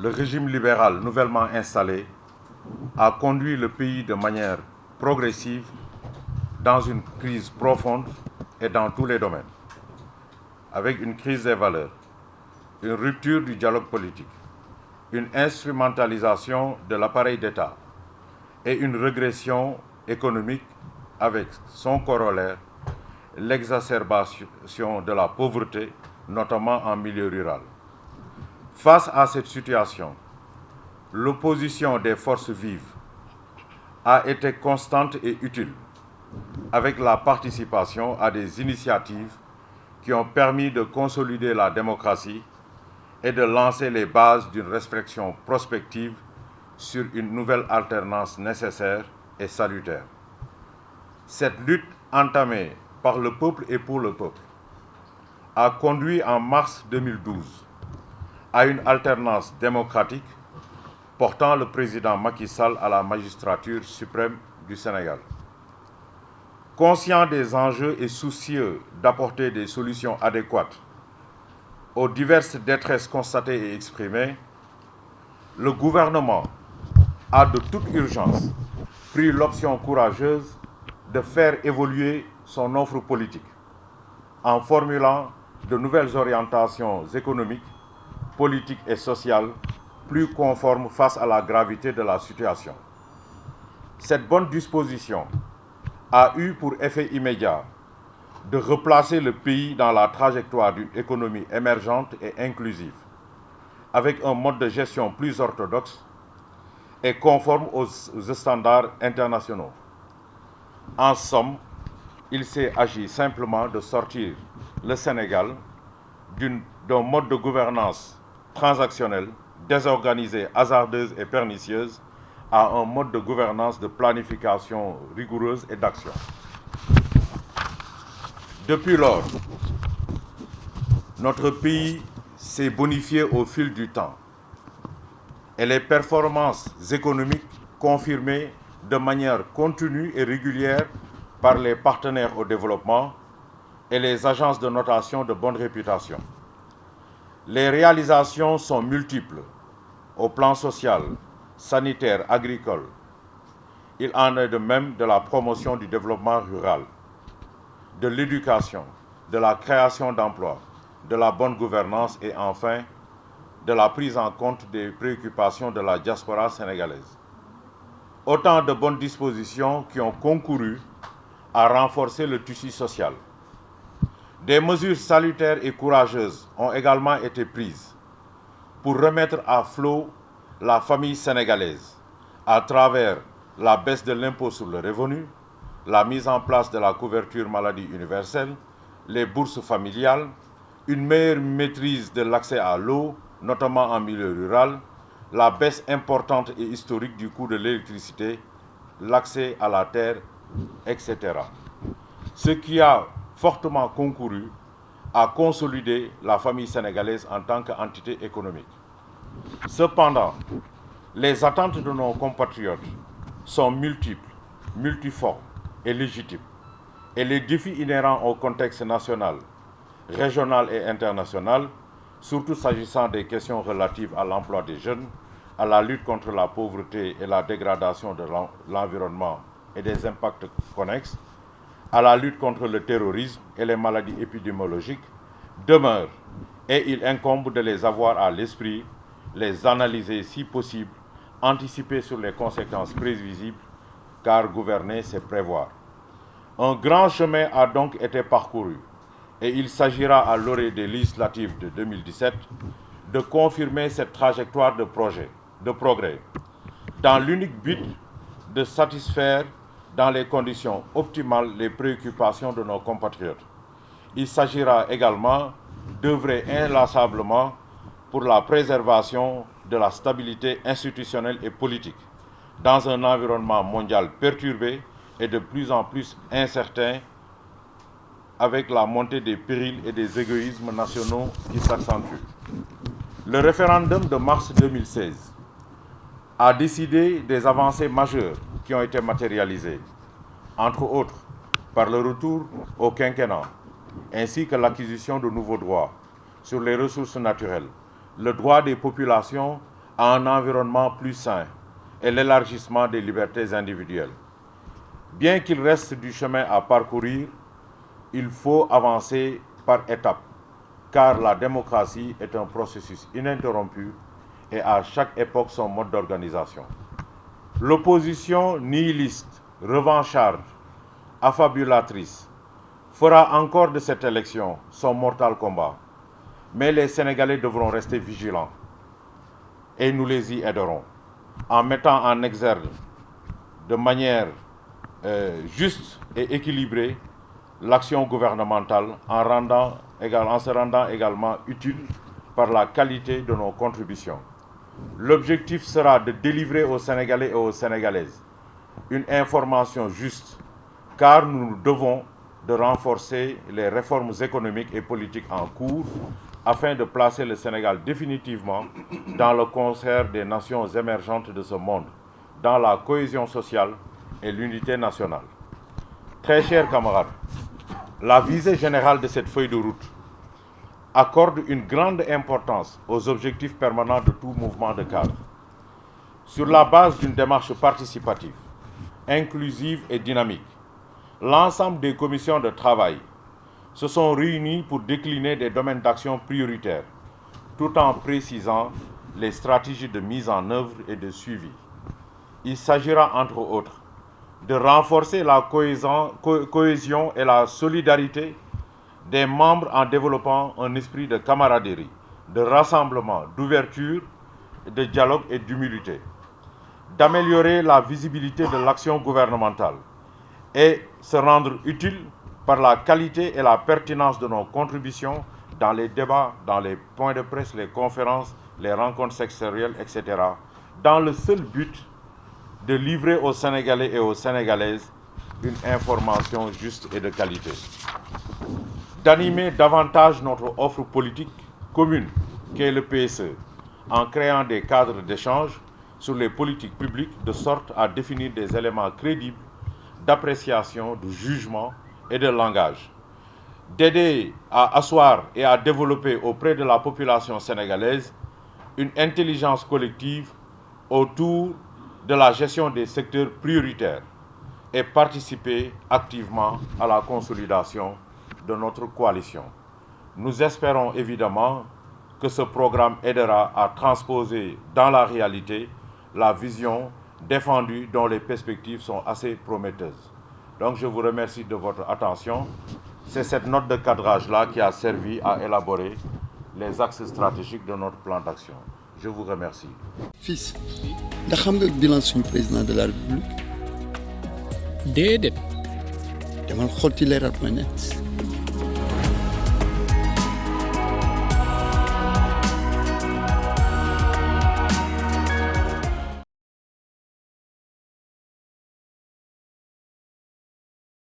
le régime libéral nouvellement installé a conduit le pays de manière progressive dans une crise profonde et dans tous les domaines, avec une crise des valeurs, une rupture du dialogue politique, une instrumentalisation de l'appareil d'État et une régression économique avec son corollaire, l'exacerbation de la pauvreté, notamment en milieu rural. Face à cette situation, l'opposition des forces vives a été constante et utile, avec la participation à des initiatives qui ont permis de consolider la démocratie et de lancer les bases d'une réflexion prospective sur une nouvelle alternance nécessaire et salutaire. Cette lutte entamée par le peuple et pour le peuple a conduit en mars 2012 à une alternance démocratique portant le président Macky Sall à la magistrature suprême du Sénégal. Conscient des enjeux et soucieux d'apporter des solutions adéquates aux diverses détresses constatées et exprimées, le gouvernement a de toute urgence pris l'option courageuse de faire évoluer son offre politique en formulant de nouvelles orientations économiques, politiques et sociales plus conformes face à la gravité de la situation. Cette bonne disposition a eu pour effet immédiat de replacer le pays dans la trajectoire d'une économie émergente et inclusive, avec un mode de gestion plus orthodoxe et conforme aux standards internationaux. En somme, il s'est agi simplement de sortir le Sénégal d'un mode de gouvernance transactionnelle, désorganisée, hasardeuse et pernicieuse, à un mode de gouvernance de planification rigoureuse et d'action. Depuis lors, notre pays s'est bonifié au fil du temps et les performances économiques confirmées de manière continue et régulière par les partenaires au développement et les agences de notation de bonne réputation. Les réalisations sont multiples au plan social, sanitaire, agricole. Il en est de même de la promotion du développement rural, de l'éducation, de la création d'emplois, de la bonne gouvernance et enfin de la prise en compte des préoccupations de la diaspora sénégalaise. Autant de bonnes dispositions qui ont concouru à renforcer le tissu social. Des mesures salutaires et courageuses ont également été prises pour remettre à flot la famille sénégalaise à travers la baisse de l'impôt sur le revenu, la mise en place de la couverture maladie universelle, les bourses familiales, une meilleure maîtrise de l'accès à l'eau, notamment en milieu rural, la baisse importante et historique du coût de l'électricité, l'accès à la terre, etc. Ce qui a fortement concouru à consolider la famille sénégalaise en tant qu'entité économique. Cependant, les attentes de nos compatriotes sont multiples, multiformes et légitimes, et les défis inhérents au contexte national, régional et international, surtout s'agissant des questions relatives à l'emploi des jeunes, à la lutte contre la pauvreté et la dégradation de l'environnement et des impacts connexes, à la lutte contre le terrorisme et les maladies épidémiologiques, demeurent et il incombe de les avoir à l'esprit, les analyser si possible, anticiper sur les conséquences prévisibles, car gouverner, c'est prévoir. Un grand chemin a donc été parcouru et il s'agira à l'orée des législatives de 2017 de confirmer cette trajectoire de progrès, dans l'unique but de satisfaire dans les conditions optimales les préoccupations de nos compatriotes. Il s'agira également d'œuvrer inlassablement pour la préservation de la stabilité institutionnelle et politique dans un environnement mondial perturbé et de plus en plus incertain, avec la montée des périls et des égoïsmes nationaux qui s'accentuent. Le référendum de mars 2016 a décidé des avancées majeures qui ont été matérialisées, entre autres par le retour au quinquennat, ainsi que l'acquisition de nouveaux droits sur les ressources naturelles, le droit des populations à un environnement plus sain et l'élargissement des libertés individuelles. Bien qu'il reste du chemin à parcourir, il faut avancer par étapes, car la démocratie est un processus ininterrompu et à chaque époque son mode d'organisation. L'opposition nihiliste, revancharde, affabulatrice, fera encore de cette élection son mortal combat. Mais les Sénégalais devront rester vigilants et nous les y aiderons en mettant en exergue de manière juste et équilibrée l'action gouvernementale en se rendant également utile par la qualité de nos contributions. L'objectif sera de délivrer aux Sénégalais et aux Sénégalaises une information juste, car nous devons de renforcer les réformes économiques et politiques en cours afin de placer le Sénégal définitivement dans le concert des nations émergentes de ce monde, dans la cohésion sociale et l'unité nationale. Très chers camarades, la visée générale de cette feuille de route accorde une grande importance aux objectifs permanents de tout mouvement de cadre. Sur la base d'une démarche participative, inclusive et dynamique, l'ensemble des commissions de travail se sont réunies pour décliner des domaines d'action prioritaires, tout en précisant les stratégies de mise en œuvre et de suivi. Il s'agira, entre autres, de renforcer la cohésion et la solidarité des membres en développant un esprit de camaraderie, de rassemblement, d'ouverture, de dialogue et d'humilité, d'améliorer la visibilité de l'action gouvernementale et se rendre utile par la qualité et la pertinence de nos contributions dans les débats, dans les points de presse, les conférences, les rencontres sectorielles, etc., dans le seul but de livrer aux Sénégalais et aux Sénégalaises une information juste et de qualité. D'animer davantage notre offre politique commune qu'est le PSE, en créant des cadres d'échange sur les politiques publiques de sorte à définir des éléments crédibles d'appréciation, de jugement et de langage. D'aider à asseoir et à développer auprès de la population sénégalaise une intelligence collective autour de la gestion des secteurs prioritaires et participer activement à la consolidation de notre coalition. Nous espérons évidemment que ce programme aidera à transposer dans la réalité la vision défendue dont les perspectives sont assez prometteuses. Donc je vous remercie de votre attention. C'est cette note de cadrage-là qui a servi à élaborer les axes stratégiques de notre plan d'action. Je vous remercie. Fils, ndax xam nga bilan suñu président de la République. déedéet. demal xool ci leeral point net